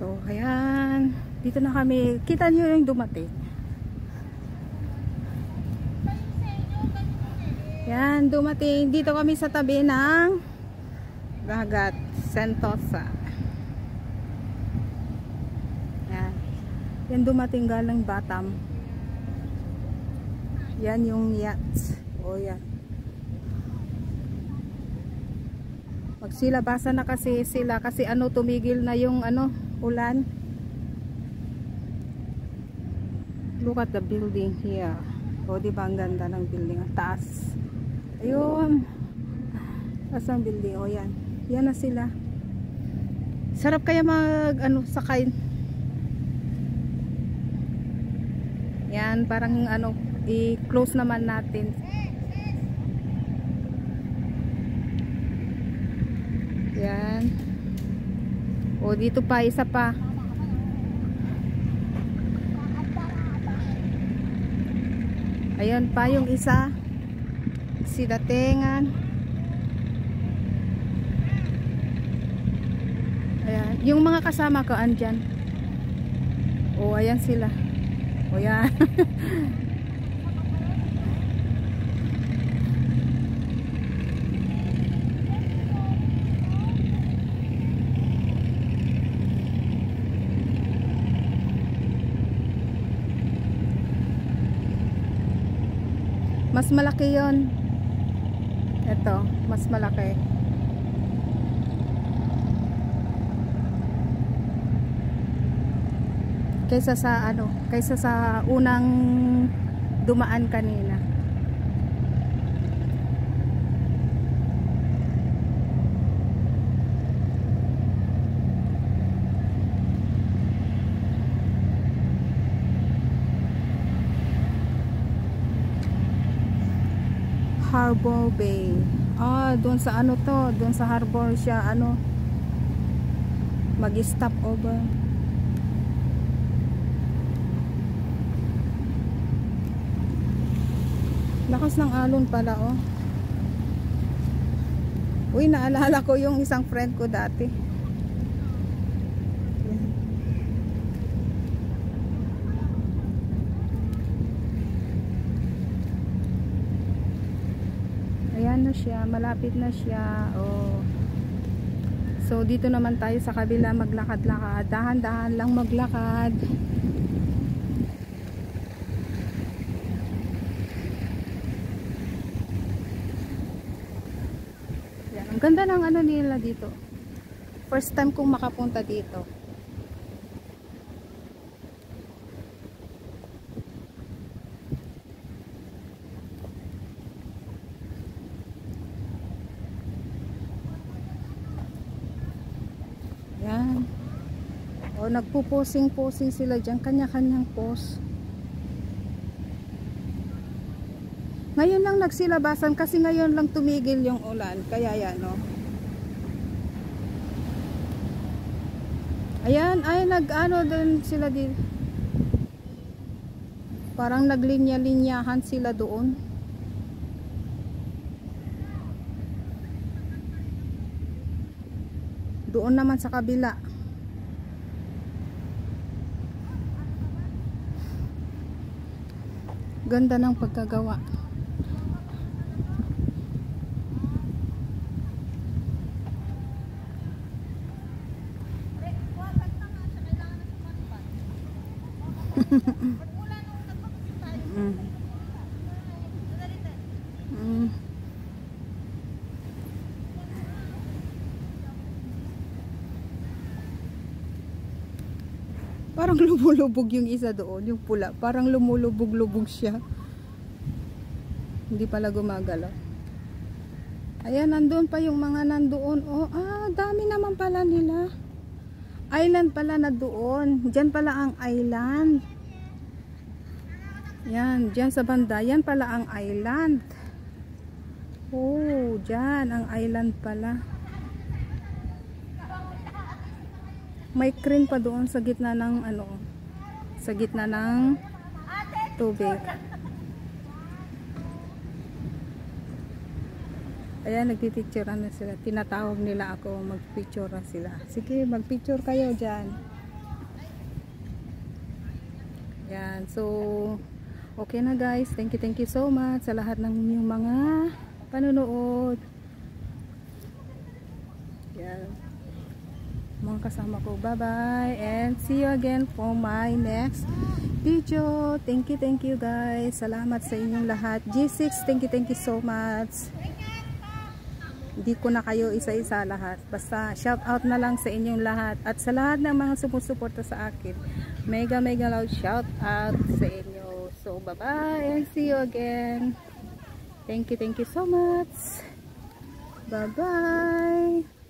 So, ayan. Dito na kami. Kita nyo yung dumating. Ayan, dumating. Dito kami sa tabi ng dagat. Sentosa. Ayan. Yan dumating galang Batam. Yan yung yachts. O, yan. Magsilabasan na kasi sila. Kasi ano, tumigil na yung ano, ulan. Look at the building here. O, diba ang ganda ng building? Ang taas. Ayun. Taas ang building. O, yan. Yan na sila. Sarap kaya mag, ano, sakay. Yan, parang, ano, i-close naman natin. Yan. O, dito pa, isa pa. Ayan pa yung isa. Si Datengan. Ayan. Yung mga kasama ko andyan. O, ayan sila. O, yan. Mas malaki yon. Ito, mas malaki. Kaysa sa ano, kaysa sa unang dumaan kanina. Harbor Bay. Ah, doon sa ano to, doon sa harbor siya ano mag-stop over. Lakas ng alon pala, oh. Uy, naalala ko yung isang friend ko dati. Ayan na siya, malapit na siya. Oh. So dito naman tayo sa kabila maglakad-lakad. Dahan-dahan lang maglakad. Yan, ang ganda ng ano nila dito. First time kong makapunta dito. Yan. O, nagpo-posing-posing sila dyan. Kanya-kanyang pose. Ngayon lang nagsilabasan kasi ngayon lang tumigil yung ulan. Kaya yan, no? Ayan, ay nag-ano din sila din. Parang naglinya-linyahan sila doon. Doon naman sa kabila. Ganda ng pagkagawa. Parang lumulubog yung isa doon, yung pula. Parang lumulubog-lubog siya. Hindi pala gumagalaw. Ayan, nandun pa yung mga nandoon. Oh, dami naman pala nila. Island pala na doon. Diyan pala ang island. Yan, diyan sa banda. Yan pala ang island. Oh, diyan ang island pala. May crane pa doon sa gitna ng ano, sa gitna ng tubig. Ayan, nagpipicturean na sila. Tinatawag nila ako, magpicture sila. Sige, magpicture kayo dyan. Yan. So, okay na guys. Thank you so much sa lahat ng inyong mga panonood. Yan. Mga kasama ko. Bye-bye. And see you again for my next video. Thank you guys. Salamat sa inyong lahat. G6, thank you so much. Hindi ko na kayo isa-isa lahat. Basta shout out na lang sa inyong lahat. At sa lahat ng mga sumusuporta sa akin. Mega loud shout out sa inyo. So bye-bye and see you again. Thank you so much. Bye-bye.